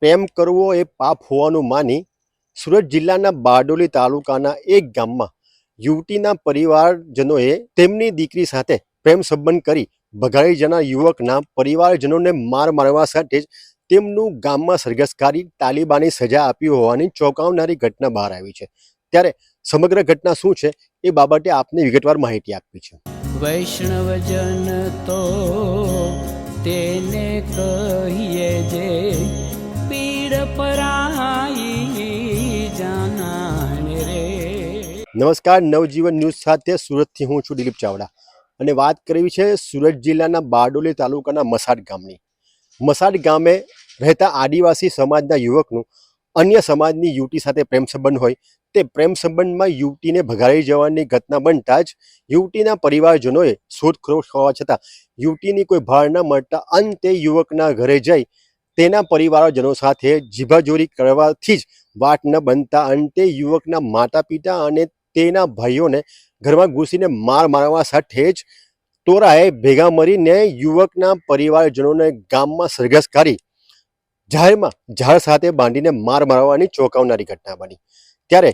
પ્રેમ કરવો એ પાપ હોવાનું માની સુરત જિલ્લાના બારડોલી તાલુકાના એક ગામમાં યુવતીના પરિવારજનોએ તેમની દીકરી સાથે પ્રેમ સંબંધ કરી ભગાડી જનાર યુવકના પરિવારજનોને મારવા સાથે જ તેમનું ગામમાં સરઘસકારી તાલિબાની સજા આપી હોવાની ચોંકાવનારી ઘટના બહાર આવી છે। ત્યારે સમગ્ર ઘટના શું છે એ બાબતે આપને વિગતવાર માહિતી આપી છે। વૈષ્ણવજન તો તેને કહીએ જે પીડ પરાઈ જાનાને રે। નમસ્કાર, નવજીવન ન્યૂઝ સાથે સુરતથી હું છું દિલીપ ચાવડા અને વાત કરવી છે સુરત જિલ્લાના બારડોલી તાલુકાના મસાડ ગામની। મસાડ ગામે રહેતા આદિવાસી સમાજના યુવકનું અન્ય સમાજની યુવતી સાથે પ્રેમ સંબંધ હોય તે પ્રેમ સંબંધમાં યુવતીને ભગાડી જવાની ઘટના બનતા જ યુવતીના પરિવારજનોએ શોધખોળ હોવા છતાં યુવતીની કોઈ ભાળ ન મળતા અંતે યુવકના ઘરે જઈ તેના પરિવારજનો સાથે જીભાજોરી કરવાથી જ વાત ન બનતા અંતે યુવકના માતા પિતા અને તેના ભાઈઓને ઘરમાં ઘૂસીને મારવા સાથે જ તોરાએ ભેગા મળીને યુવકના પરિવારજનોને ગામમાં સરઘસકારી જાહેરમાં ઝાડ સાથે બાંધીને મારવાની ચોંકાવનારી ઘટના બની। ત્યારે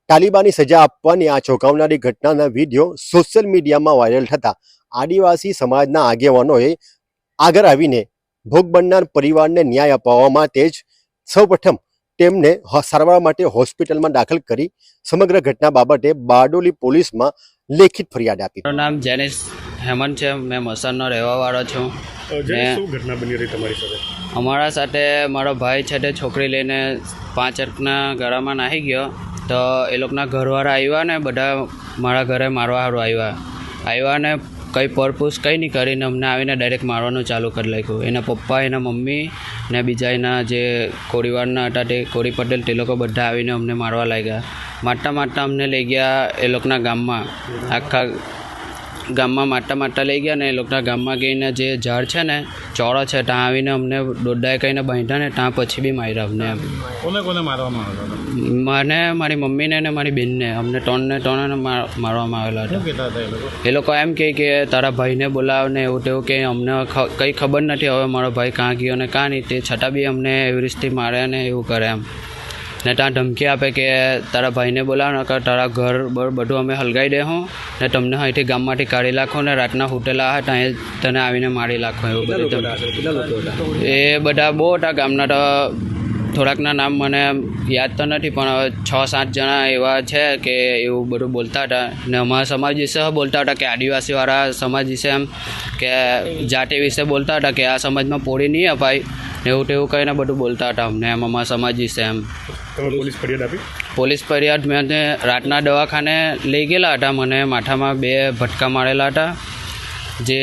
તાલિબાની સજા આપવાની આ ચોંકાવનારી ઘટનાના વિડીયો સોશિયલ મીડિયામાં વાયરલ થતા આદિવાસી સમાજના આગેવાનોએ આગળ આવીને ભોગ બનનાર પરિવારને ન્યાય અપાવવા માટે જ સૌપ્રથમ તેમને સારવાર માટે હોસ્પિટલમાં દાખલ કરી સમગ્ર ઘટના બાબતે બારડોલી પોલીસમાં લેખિત ફરિયાદ આપી। મારું નામ જેનિસ હેમંત છે, મેં મસનનો રહેવાવાળો છું। શું ઘટના બની રહી તમારી સાથે? અમારા સાથે મારો ભાઈ છે તે છોકરી લઈને 5 વર્ષના ગાળામાં નાહી ગયો તો એ લોકોના ઘરવાળા આવ્યા ને બધા મારા ઘરે મારવા સારું આવ્યા ને કંઈ પરપૂછ કંઈ નહીં કરીને અમને આવીને ડાયરેક્ટ મારવાનું ચાલુ કરી નાખ્યું। એના પપ્પા, એના મમ્મી ને બીજા એના જે કોળીવારના હતા તે કોળી પટેલ તે લોકો બધા આવીને અમને મારવા લાગ્યા। મારતા અમને લઈ ગયા એ લોકોના ગામમાં, આખા ગામમાં મારતા લઈ ગયા ને એ લોકોના ગામમાં ગઈને જે ઝાડ છે ને ચોરો છે ત્યાં આવીને અમને દોડાએ કહીને બાંધ્યા ને ત્યાં પછી બી માર્યા અમને। કોને મારવામાં આવેલા? મને, મારી મમ્મીને ને મારી બેનને, અમને ત્રણને મારવામાં આવેલા હતા। એ લોકો એમ કહે કે તારા ભાઈને બોલાવ ને એવું તેવું કે અમને કંઈ ખબર નથી હવે મારો ભાઈ કાં ગયો ને કાં નહીં, તે છતાં બી અમને એવી રીતે મારે ને એવું કરે એમ ને ત્યાં ધમકી આપે કે તારા ભાઈને બોલાવ ને તારા ઘર બધું અમે હલગાવી દઈશું ને તમને અહીંથી ગામમાંથી કાઢી નાખો ને રાતના હોટેલા હતા ત્યાં તને આવીને મારી નાખો એવું બધું। એ બધા બહુ હતા ગામના, તો થોડાકના નામ મને યાદ તો નથી પણ 6-7 જણા એવા છે કે એવું બધું બોલતા હતા ને અમારા સમાજ વિશે બોલતા હતા કે આદિવાસીવાળા સમાજ વિશે એમ કે જાતિ વિશે બોલતા હતા કે આ સમાજમાં પોળી નહીં અપાય એવું તેવું કહીને બધું બોલતા હતા અમને એમ અમારા સમાજ વિશે એમ। પોલીસ ફરિયાદ આપી? પોલીસ ફરિયાદ મેં રાતના દવાખાને લઈ ગયેલા હતા, મને માથામાં 2 ભટકા મારેલા હતા। જે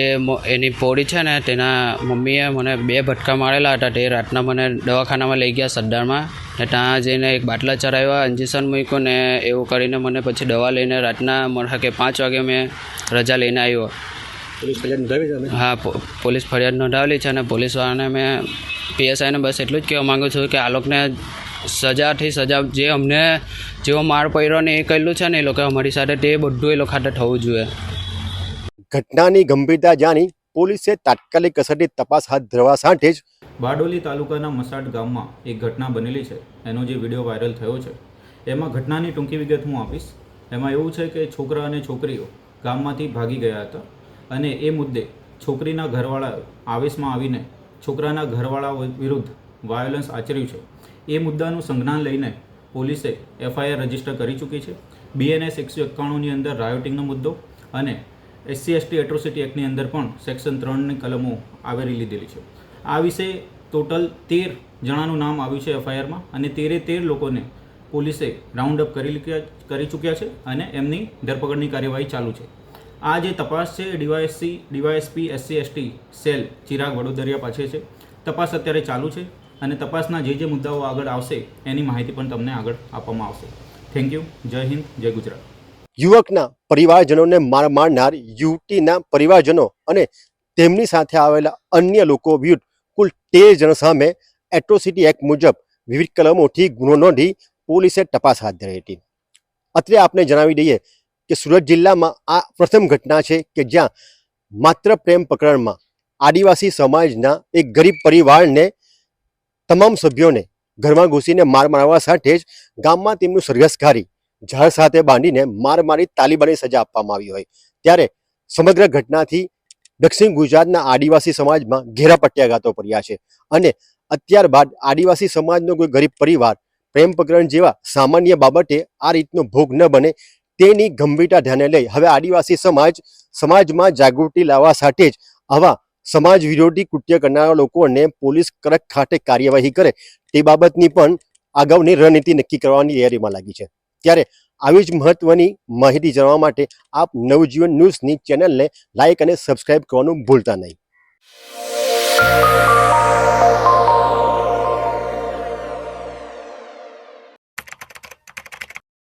એની પોળી છે ને તેના મમ્મીએ મને 2 ભટકા મારેલા હતા, તે રાતના મને દવાખાનામાં લઈ ગયા સરદારમાં ને ત્યાં જઈને એક બાટલા ચડાવ્યા, ઇન્જેક્શન મૂક્યું ને એવું કરીને મને પછી દવા લઈને રાતના મને કે 5 વાગે મેં રજા લઈને આવ્યો। પોલીસ ફરિયાદ નોંધાવી છે? હા, પોલીસ ફરિયાદ નોંધાવેલી છે અને પોલીસવાળાને મેં PSIને બસ એટલું જ કહેવા માગું છું કે આ લોકોને સજાથી સજા જે અમને જેવો માર પડ્યો ને એ કરેલું છે ને એ લોકો અમારી સાથે તે બધું એ લોકો સાથે થવું જોઈએ। ઘટનાની ગંભીરતા જાણી પોલીસે તાત્કાલિક અસરથી તપાસ હાથ ધરવા સાથે જ બારડોલી તાલુકાના મસાડ ગામમાં એક ઘટના બનેલી છે, એનો જે વિડીયો વાયરલ થયો છે એમાં ઘટનાની ટૂંકી વિગત હું આપીશ। એમાં એવું છે કે છોકરા અને છોકરીઓ ગામમાંથી ભાગી ગયા હતા અને એ મુદ્દે છોકરીના ઘરવાળા આવેશમાં આવીને છોકરાના ઘરવાળા વિરુદ્ધ વાયોલન્સ આચર્યું છે। એ મુદ્દાનું સંજ્ઞાન લઈને પોલીસે FIR રજીસ્ટર કરી ચૂકી છે। BNS 191ની અંદર રાયોટિંગનો મુદ્દો અને SC/ST એટ્રોસિટી એક્ટની અંદર પણ સેક્શન 3ની કલમો આવરી લીધેલી છે। આ વિશે ટોટલ 13 જણાનું નામ આવ્યું છે FIRમાં અને 13 લોકોને પોલીસે રાઉન્ડ અપ કરી ચૂક્યા છે અને એમની ધરપકડની કાર્યવાહી ચાલુ છે। આ જે તપાસ છે DYSP SC/ST cell Chirag Vadodariya પાસે છે। તપાસ અત્યારે ચાલુ છે અને તપાસના જે મુદ્દાઓ આગળ આવશે એની માહિતી પણ તમને આગળ આપવામાં આવશે। Thank you. જય હિન્દ, જય ગુજરાત। યુવકના પરિવારજનોને મારનાર યુવતીના પરિવારજનો અને તેમની સાથે આવેલા અન્ય લોકો વિરુદ્ધ કુલ 13 જણ સામે એટ્રોસિટી એક્ટ મુજબ વિવિધ કલમોથી ગુનો નોંધી પોલીસે તપાસ હાથ ધરી હતી। અત્રે આપને જણાવી દઈએ કે સુરત જિલ્લામાં આ પ્રથમ ઘટના છે કે જ્યાં માત્ર પ્રેમ પ્રકરણમાં આદિવાસી સમાજના એક ગરીબ પરિવારને તમામ સભ્યોને ઘરમાં ઘૂસીને માર મારવા સાથે જ ગામમાં તેમનું સરઘસકારી ઝાડ સાથે બાંધીને માર મારી તાલિબાની સજા આપવામાં આવી હોય ત્યારે સમગ્ર ઘટનાથી દક્ષિણ ગુજરાતના આદિવાસી સમાજમાં ઘેરા પટ્યાઘાતો પડ્યા છે અને ત્યારબાદ આદિવાસી સમાજનો કોઈ ગરીબ પરિવાર પ્રેમ પ્રકરણ જેવા સામાન્ય બાબતે આ રીતનો ભોગ ન બને તેની ગંભીરતા ધ્યાને લઈ હવે આદિવાસી સમાજમાં જાગૃતિ લાવવા સાથે જ આવા સમાજ વિરોધી કૃત્ય કરનારા લોકોને પોલીસ કડક ખાતે કાર્યવાહી કરે તે બાબતની પણ અગાઉની રણનીતિ નક્કી કરવાની તૈયારીમાં લાગી છે ત્યારે આવી જ મહત્વની માહિતી જાણવા માટે આપ નવજીવન ન્યૂઝની ચેનલને લાઇક અને સબસ્ક્રાઇબ કરવાનું ભૂલતા નહીં.